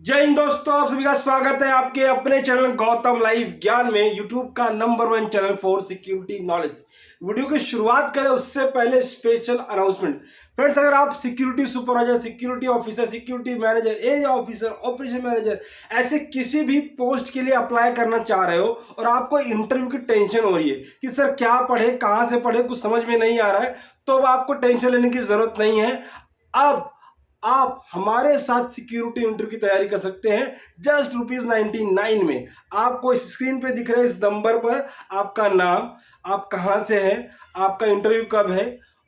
जय हिंद दोस्तों, आप सभी का स्वागत है आपके अपने चैनल गौतम लाइव ज्ञान में, यूट्यूब का number 1 channel for security knowledge. Video की शुरुआत करें उससे पहले स्पेशल अनाउंसमेंट। फ्रेंड्स, अगर आप security supervisor, security officer, security manager, area officer, operation manager, ऐसे किसी भी पोस्ट के लिए अप्लाई करना चाह रहे हो और आपको इंटरव्यू की टेंशन हो रही है कि सर क्या पढ़े, कहां से पढ़े, कुछ समझ में नहीं आ रहा है, तो अब आपको टेंशन लेने की जरूरत नहीं है। अब आप हमारे साथ सिक्योरिटी इंटरव्यू की तैयारी कर सकते हैं जस्ट ₹99 में। आपको इस स्क्रीन पे दिख रहे इस नंबर पर आपका नाम, आप कहां से हैं, आपका इंटरव्यू कब है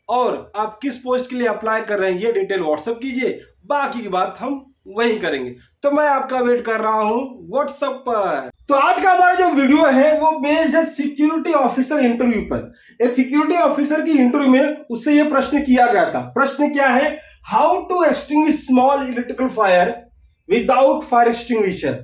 और आप किस पोस्ट के लिए अप्लाई कर रहे हैं, ये डिटेल व्हाट्सएप कीजिए। बाकी की बात हम वही करेंगे। तो मैं आपका वेट कर रहा हूं व्हाट्सएप पर। तो आज का हमारा जो वीडियो है वो बेस्ड है सिक्योरिटी ऑफिसर इंटरव्यू पर। एक सिक्योरिटी ऑफिसर की इंटरव्यू में उससे ये प्रश्न किया गया था। प्रश्न क्या है? How to extinguish small electrical fire without fire extinguisher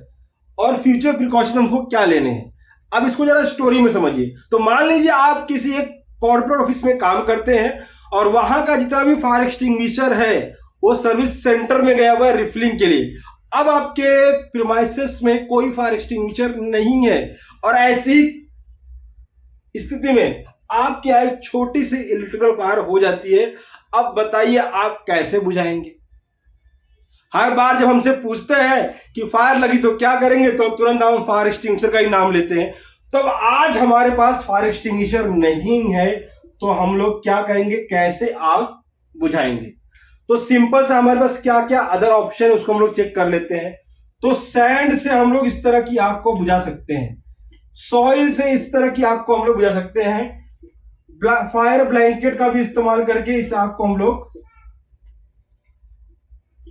और फ्यूचर प्रिकॉशन हमको क्या लेने हैं। अब इसको जरा स्टोरी में समझिए। तो मान लीजिए आप किसी एक कॉर्पोरेट ऑफिस में काम करते हैं और वहां का जितना भी फायर एक्सटिंग्विशर है वो सर्विस सेंटर में गया हुआ है रिफिलिंग के लिए। अब आपके प्रीमाइसेस में कोई फायर एक्सटिंग्विशर नहीं है और ऐसी स्थिति में आपकी एक छोटी सी इलेक्ट्रिकल फायर हो जाती है। अब बताइए आप कैसे बुझाएंगे? हर बार जब हमसे पूछते हैं कि फायर लगी तो क्या करेंगे, तो तुरंत हम फायर एक्सटिंग्विशर का ही नाम लेते हैं। तो आज हमारे पास फायर एक्सटिंग्विशर नहीं है तो हम लोग क्या करेंगे, कैसे आग बुझाएंगे? तो सिंपल सा हमारे पास क्या क्या अदर ऑप्शन है उसको हम लोग चेक कर लेते हैं। तो सैंड से हम लोग इस तरह की आग को बुझा सकते हैं, सॉइल से इस तरह की आग को हम लोग बुझा सकते हैं, फायर ब्लैंकेट का भी इस्तेमाल करके इस आग को हम लोग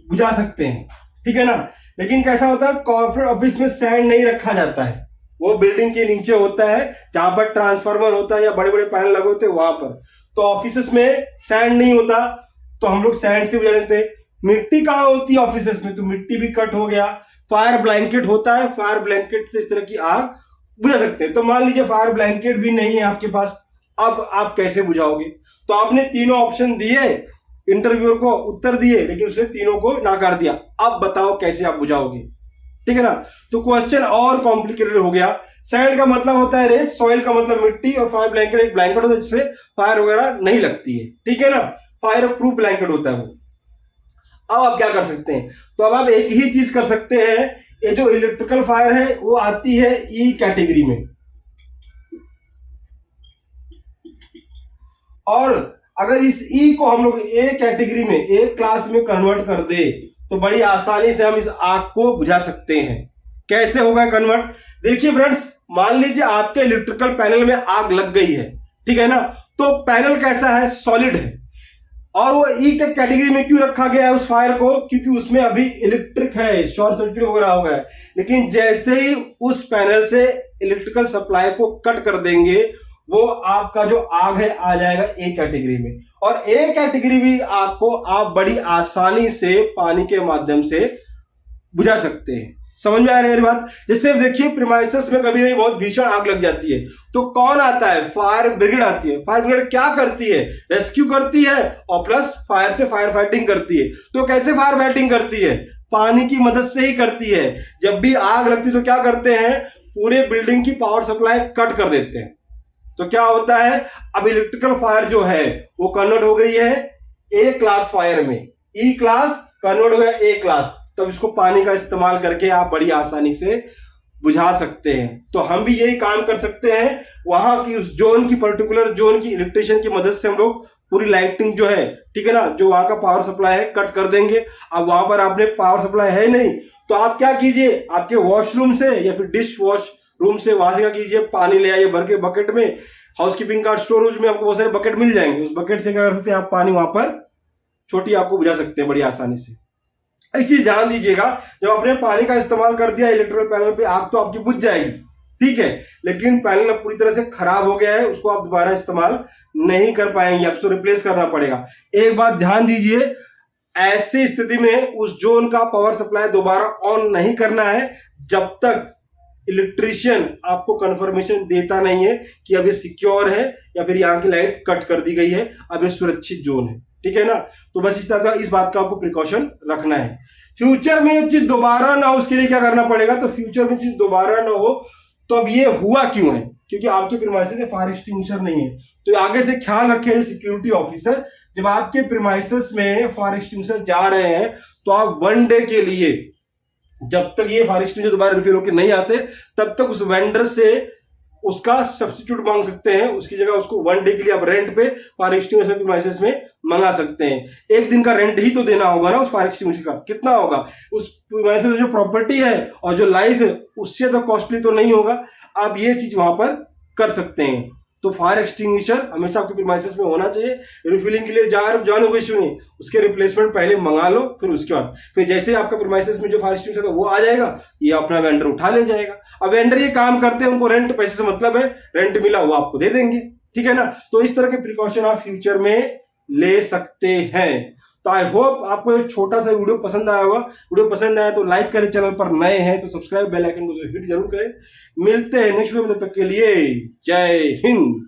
बुझा सकते हैं, ठीक है ना। लेकिन कैसा होता है, कॉर्पोरेट ऑफिस में सैंड नहीं रखा जाता है, वो बिल्डिंग के नीचे होता है जहां पर ट्रांसफार्मर होता है या बड़े बड़े पैनल लगे होते हैं वहां पर। तो ऑफिस में सैंड नहीं होता तो हम लोग सैंड से बुझा लेते हैं। मिट्टी कहां होती है ऑफिस में, तो मिट्टी भी कट हो गया। फायर ब्लैंकेट होता है, फायर ब्लैंकेट से इस तरह की आग बुझा सकते हैं। तो मान लीजिए फायर ब्लैंकेट भी नहीं है आपके पास, अब आप कैसे बुझाओगे? तो आपने तीनों ऑप्शन दिए, इंटरव्यूअर को उत्तर दिए, लेकिन उसने तीनों को नाकार दिया। अब बताओ कैसे आप बुझाओगे, ठीक है ना। तो क्वेश्चन और कॉम्प्लिकेटेड हो गया। सैंड का मतलब होता है रेत, सॉइल का मतलब मिट्टी, और फायर ब्लैंकेट एक ब्लैंकेट होता है जिसमें फायर वगैरह नहीं लगती है, ठीक है ना। फायर प्रूफ ब्लैंकेट होता है वो। अब आप क्या कर सकते हैं? तो अब आप एक ही चीज कर सकते हैं, ये जो इलेक्ट्रिकल फायर है वो आती है ई कैटेगरी में, और अगर इस ई को हम लोग ए कैटेगरी में, ए क्लास में कन्वर्ट कर दे तो बड़ी आसानी से हम इस आग को बुझा सकते हैं। कैसे होगा कन्वर्ट? देखिए फ्रेंड्स, मान लीजिए आपके इलेक्ट्रिकल पैनल में आग लग गई है, ठीक है ना। तो पैनल कैसा है? सॉलिड है। और वो ई कैटेगरी में क्यों रखा गया है उस फायर को? क्योंकि उसमें अभी इलेक्ट्रिक है, शॉर्ट सर्किट वगैरह हो गया है। लेकिन जैसे ही उस पैनल से इलेक्ट्रिकल सप्लाई को कट कर देंगे, वो आपका जो आग है आ जाएगा ए कैटेगरी में। और ए कैटेगरी भी आग को आप बड़ी आसानी से पानी के माध्यम से बुझा सकते हैं। समझ में आ रही है बात? जैसे देखिए प्रीमाइसेस में कभी कभी बहुत भीषण आग लग जाती है तो कौन आता है? फायर ब्रिगेड आती है। फायर ब्रिगेड क्या करती है? रेस्क्यू करती है और प्लस फायर से फायर फाइटिंग करती है। तो कैसे फायर फाइटिंग करती है? पानी की मदद से ही करती है। जब भी आग लगती है तो क्या करते हैं? पूरे बिल्डिंग की पावर सप्लाई कट कर देते हैं। तो क्या होता है, अब इलेक्ट्रिकल फायर जो है वो कन्वर्ट हो गई है ए क्लास फायर में, ई क्लास कन्वर्ट हो गया ए क्लास। तब इसको पानी का इस्तेमाल करके आप बड़ी आसानी से बुझा सकते हैं। तो हम भी यही काम कर सकते हैं, वहां की उस जोन की, पर्टिकुलर जोन की इलेक्ट्रिशियन की मदद से हम लोग पूरी लाइटिंग जो है, ठीक है ना, जो वहां का पावर सप्लाई है कट कर देंगे। अब वहां पर आपने पावर सप्लाई है नहीं तो आप क्या कीजिए, आपके वॉशरूम से या फिर डिश वॉश रूम से वहां से क्या कीजिए, पानी ले आइए भर के बकेट में। हाउसकीपिंग का स्टोरेज में आपको बहुत सारे बकेट मिल जाएंगे, उस बकेट से क्या कर सकते हैं आप पानी वहां पर छोटी आपको बुझा सकते हैं बड़ी आसानी से। एक चीज ध्यान दीजिएगा, जब आपने पानी का इस्तेमाल कर दिया इलेक्ट्रिकल पैनल पे, आग तो आपकी बुझ जाएगी, ठीक है, लेकिन पैनल अब पूरी तरह से खराब हो गया है, उसको आप दोबारा इस्तेमाल नहीं कर पाएंगे, आपको रिप्लेस करना पड़ेगा। एक बात ध्यान दीजिए, ऐसी स्थिति में उस जोन का पावर सप्लाई दोबारा ऑन नहीं करना है जब तक इलेक्ट्रिशियन आपको कंफर्मेशन देता नहीं है कि अब ये सिक्योर है या फिर यहाँ की लाइट कट कर दी गई है, अब ये सुरक्षित जोन है। ठीक है ना। तो बस इस बात का आपको प्रिकॉशन रखना है। फ्यूचर में ये चीज दोबारा ना हो उसके लिए क्या करना पड़ेगा, तो फ्यूचर में चीज दोबारा ना हो तो अब ये हुआ क्यों है, क्योंकि आपके प्रीमाइसेस में फायर एक्सटिंग्विशर नहीं है। तो आगे से ख्याल रखें सिक्योरिटी ऑफिसर, जब आपके प्रीमाइसेस में फायर एक्सटिंग्विशर जा रहे हैं तो आप 1 डे के लिए, जब तक ये फायर एक्सटिंग्विशर दोबारा रिफिल होकर नहीं आते तब तक उस वेंडर से उसका सब्स्टिट्यूट मांग सकते हैं। उसकी जगह उसको 1 डे के लिए आप रेंट पे फायर एक्सटिंग्विशर प्रीमाइसेस में मंगा सकते हैं। 1 दिन का रेंट ही तो देना होगा ना उस फायर एक्सटिंग्विशर का, कितना होगा, उस प्रीमाइसेस में जो प्रॉपर्टी है और जो लाइफ है उससे तो कॉस्टली तो नहीं होगा। आप ये चीज वहां पर कर सकते हैं। तो फायर एक्सटिंग्विशर हमेशा आपके प्रीमाइसेस में होना चाहिए। रिफिलिंग के लिए जानो कोई इश्यू नहीं, उसके रिप्लेसमेंट पहले मंगा लो, फिर उसके बाद फिर जैसे आपका प्रीमाइसेस में जो फायर एक्सटिंग्विशर है वो आ जाएगा, ये अपना वेंडर उठा ले जाएगा। अब वेंडर ये काम करते हैं, उनको रेंट पैसे से मतलब है, रेंट मिला वो आपको दे देंगे, ठीक है ना। तो इस तरह के प्रिकॉशन आप फ्यूचर में ले सकते हैं। तो आई होप आपको एक छोटा सा वीडियो पसंद आया होगा। वीडियो पसंद आया तो लाइक करें, चैनल पर नए हैं तो सब्सक्राइब बेल आइकन को हिट जरूर करें। मिलते हैं नेक्स्ट वीडियो में, तब तक के लिए जय हिंद।